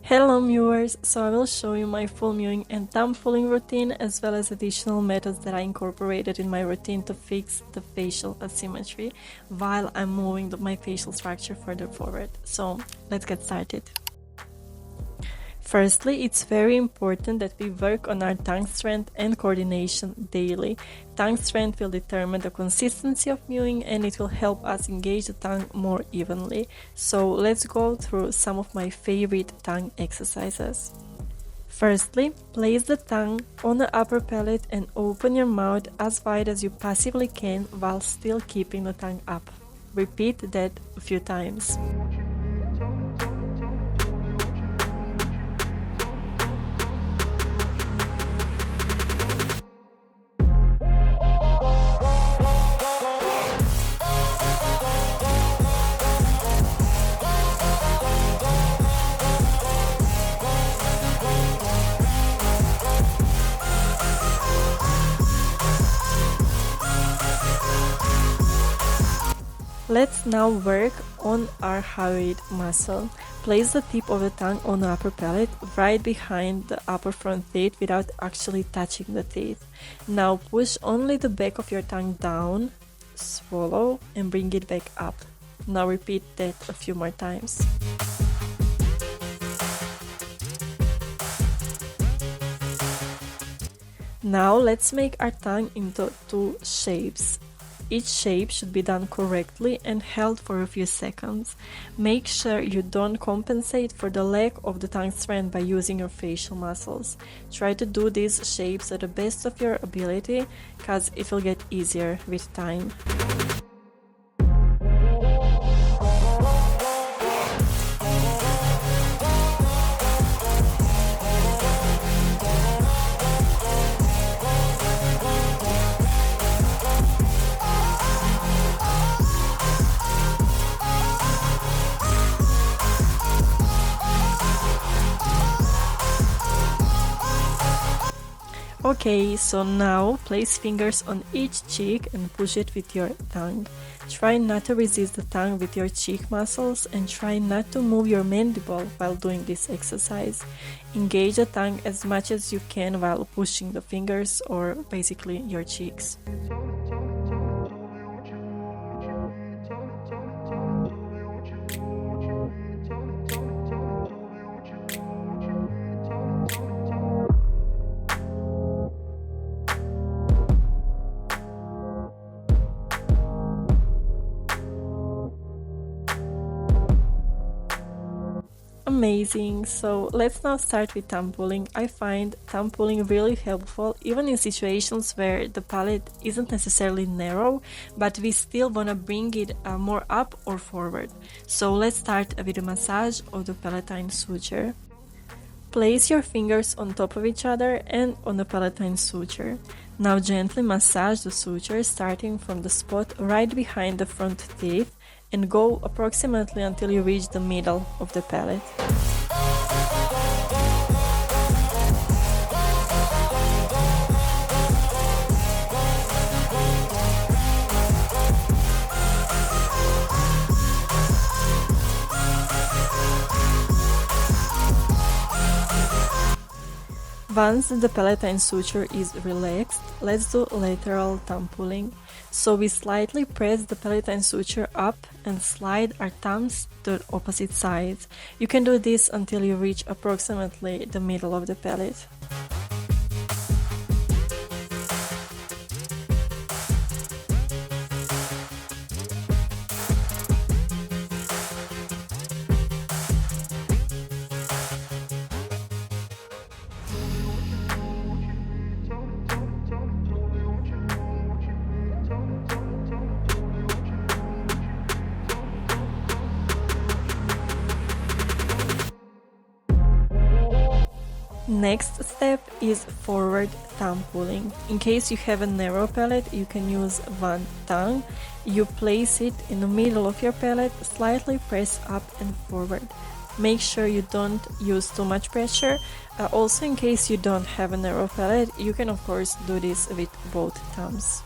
Hello viewers, so I will show you my full mewing and thumbpulling routine as well as additional methods that I incorporated in my routine to fix the facial asymmetry while I'm moving my facial structure further forward. So let's get started. Firstly, it's very important that we work on our tongue strength and coordination daily. Tongue strength will determine the consistency of mewing and it will help us engage the tongue more evenly. So let's go through some of my favorite tongue exercises. Firstly, place the tongue on the upper palate and open your mouth as wide as you possibly can while still keeping the tongue up. Repeat that a few times. Let's now work on our hyoid muscle. Place the tip of the tongue on the upper palate, right behind the upper front teeth without actually touching the teeth. Now push only the back of your tongue down, swallow, and bring it back up. Now repeat that a few more times. Now let's make our tongue into two shapes. Each shape should be done correctly and held for a few seconds. Make sure you don't compensate for the lack of the tongue strength by using your facial muscles. Try to do these shapes at the best of your ability, cause it will get easier with time. Okay, so now place fingers on each cheek and push it with your tongue. Try not to resist the tongue with your cheek muscles and try not to move your mandible while doing this exercise. Engage the tongue as much as you can while pushing the fingers or basically your cheeks. Amazing, so let's now start with thumbpulling. I find thumbpulling really helpful even in situations where the palate isn't necessarily narrow, but we still want to bring it more up or forward. So let's start with a massage of the palatine suture. Place your fingers on top of each other and on the palatine suture. Now gently massage the suture starting from the spot right behind the front teeth and go approximately until you reach the middle of the palate. Once the palatine suture is relaxed, let's do lateral thumbpulling. So we slightly press the palatine suture up and slide our thumbs to opposite sides. You can do this until you reach approximately the middle of the palate. Next step is forward thumbpulling. In case you have a narrow palate, you can use one tongue. You place it in the middle of your palate, slightly press up and forward. Make sure you don't use too much pressure. Also, in case you don't have a narrow palate, you can of course do this with both thumbs.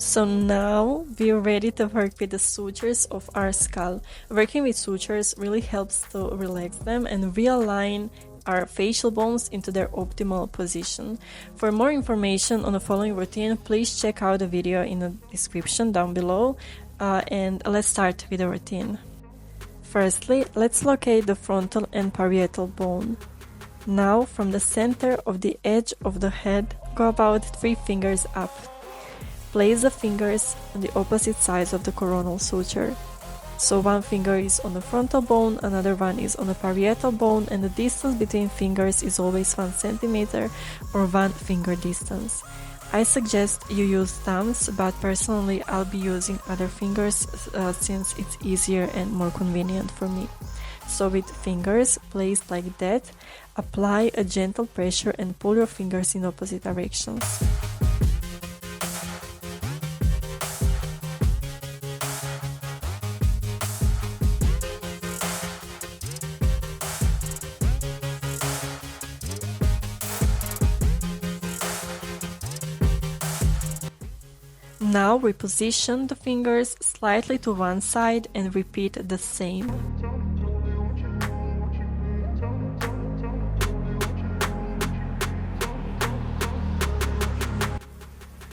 So now we're ready to work with the sutures of our skull. Working with sutures really helps to relax them and realign our facial bones into their optimal position. For more information on the following routine, please check out the video in the description down below. And let's start with the routine. Firstly, let's locate the frontal and parietal bone. Now, from the center of the edge of the head, go about 3 fingers up. Place the fingers on the opposite sides of the coronal suture. So one finger is on the frontal bone, another one is on the parietal bone, and the distance between fingers is always 1 centimeter or 1 finger distance. I suggest you use thumbs, but personally I'll be using other fingers since it's easier and more convenient for me. So with fingers placed like that, apply a gentle pressure and pull your fingers in opposite directions. Now reposition the fingers slightly to one side and repeat the same.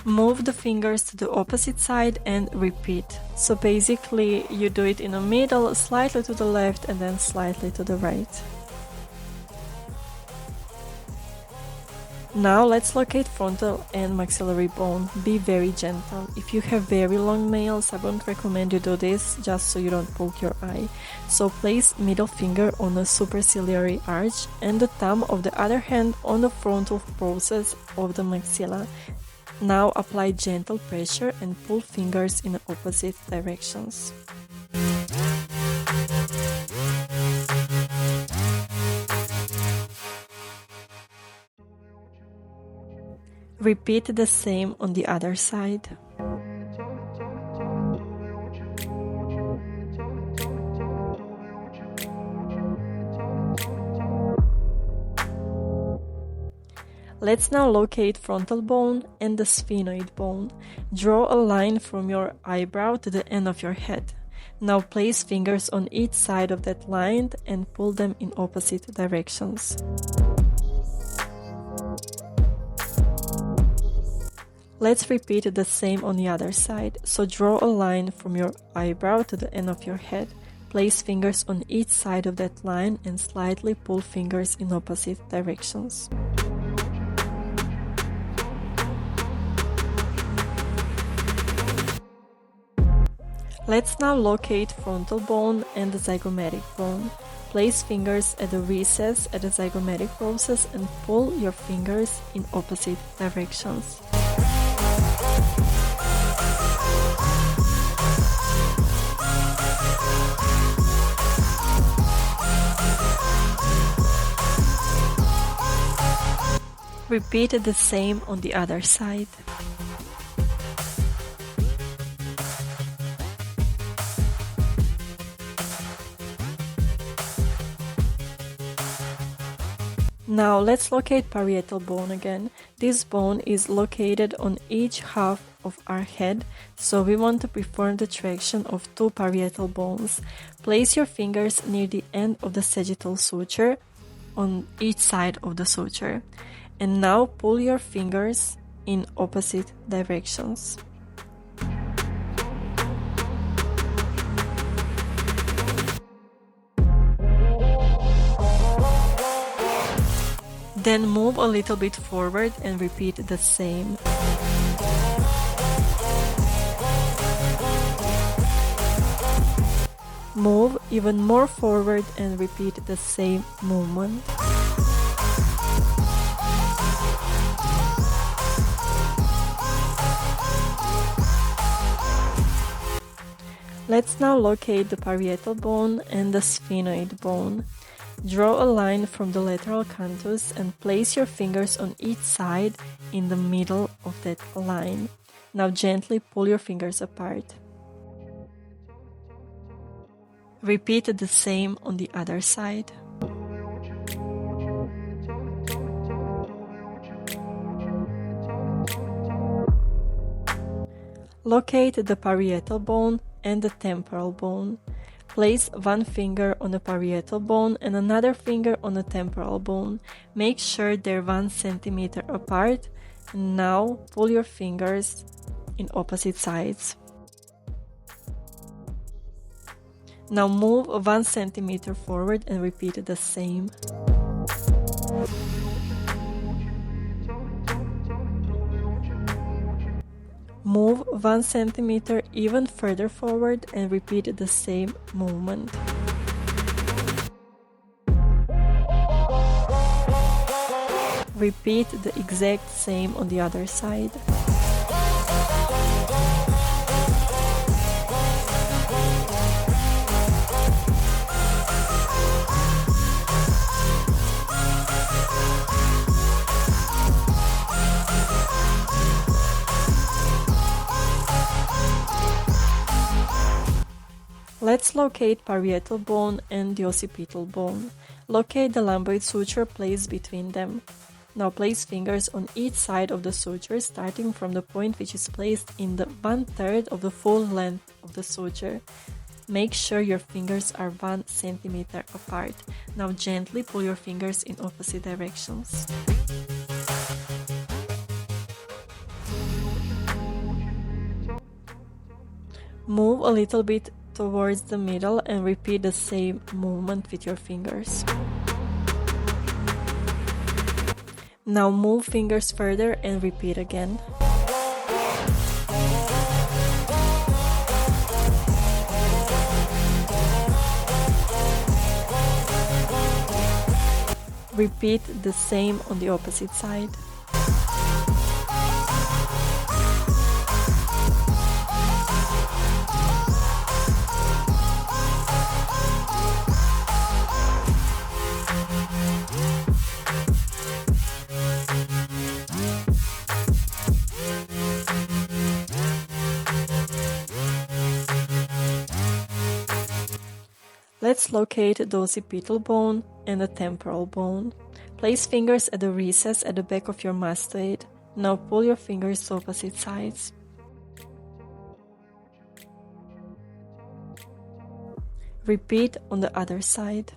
Move the fingers to the opposite side and repeat. So basically you do it in the middle, slightly to the left and then slightly to the right. Now let's locate frontal and maxillary bone. Be very gentle. If you have very long nails, I wouldn't recommend you do this just so you don't poke your eye. So place middle finger on the superciliary arch and the thumb of the other hand on the frontal process of the maxilla. Now apply gentle pressure and pull fingers in opposite directions. Repeat the same on the other side. Let's now locate frontal bone and the sphenoid bone. Draw a line from your eyebrow to the end of your head. Now place fingers on each side of that line and pull them in opposite directions. Let's repeat the same on the other side. So draw a line from your eyebrow to the end of your head. Place fingers on each side of that line and slightly pull fingers in opposite directions. Let's now locate frontal bone and the zygomatic bone. Place fingers at the recess at the zygomatic process and pull your fingers in opposite directions. Repeat the same on the other side. Now let's locate parietal bone again. This bone is located on each half of our head, so we want to perform the traction of 2 parietal bones. Place your fingers near the end of the sagittal suture on each side of the suture. And now pull your fingers in opposite directions. Then move a little bit forward and repeat the same. Move even more forward and repeat the same movement. Let's now locate the parietal bone and the sphenoid bone. Draw a line from the lateral canthus and place your fingers on each side in the middle of that line. Now gently pull your fingers apart. Repeat the same on the other side. Locate the parietal bone and the temporal bone. Place one finger on the parietal bone and another finger on the temporal bone. Make sure they're 1 centimeter apart. And now pull your fingers in opposite sides. Now move 1 centimeter forward and repeat the same. Move 1 centimeter even further forward and repeat the same movement. Repeat the exact same on the other side. Let's locate parietal bone and the occipital bone. Locate the lambdoid suture placed between them. Now place fingers on each side of the suture, starting from the point which is placed in the 1/3 of the full length of the suture. Make sure your fingers are 1 centimeter apart. Now gently pull your fingers in opposite directions. Move a little bit towards the middle and repeat the same movement with your fingers. Now move fingers further and repeat again. Repeat the same on the opposite side. Let's locate the occipital bone and the temporal bone. Place fingers at the recess at the back of your mastoid. Now pull your fingers to opposite sides. Repeat on the other side.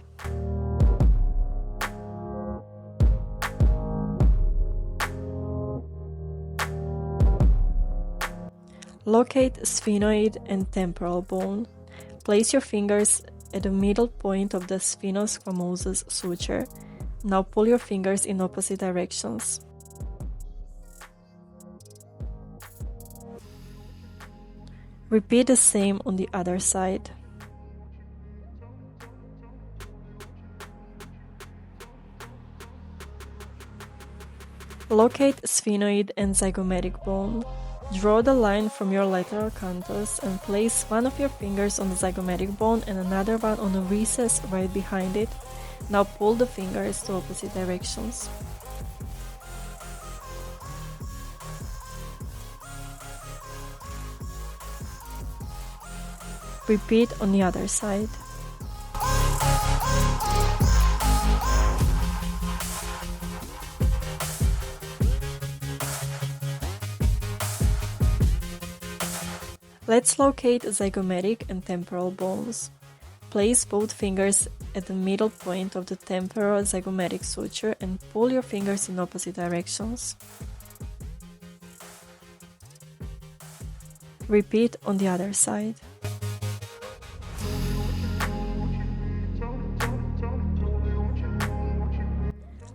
Locate sphenoid and temporal bone. Place your fingers at the middle point of the spheno-squamosous suture. Now pull your fingers in opposite directions. Repeat the same on the other side. Locate sphenoid and zygomatic bone. Draw the line from your lateral canthus and place one of your fingers on the zygomatic bone and another one on the recess right behind it. Now pull the fingers to opposite directions. Repeat on the other side. Let's locate zygomatic and temporal bones. Place both fingers at the middle point of the temporal zygomatic suture and pull your fingers in opposite directions. Repeat on the other side.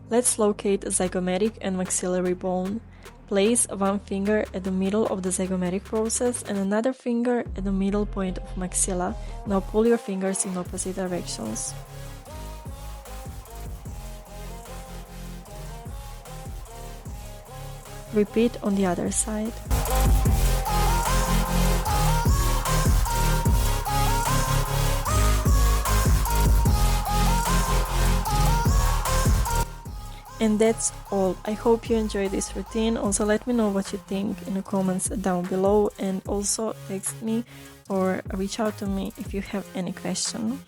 Let's locate zygomatic and maxillary bone. Place one finger at the middle of the zygomatic process and another finger at the middle point of maxilla. Now pull your fingers in opposite directions. Repeat on the other side. And that's all. I hope you enjoyed this routine. Also let me know what you think in the comments down below, and also text me or reach out to me if you have any question.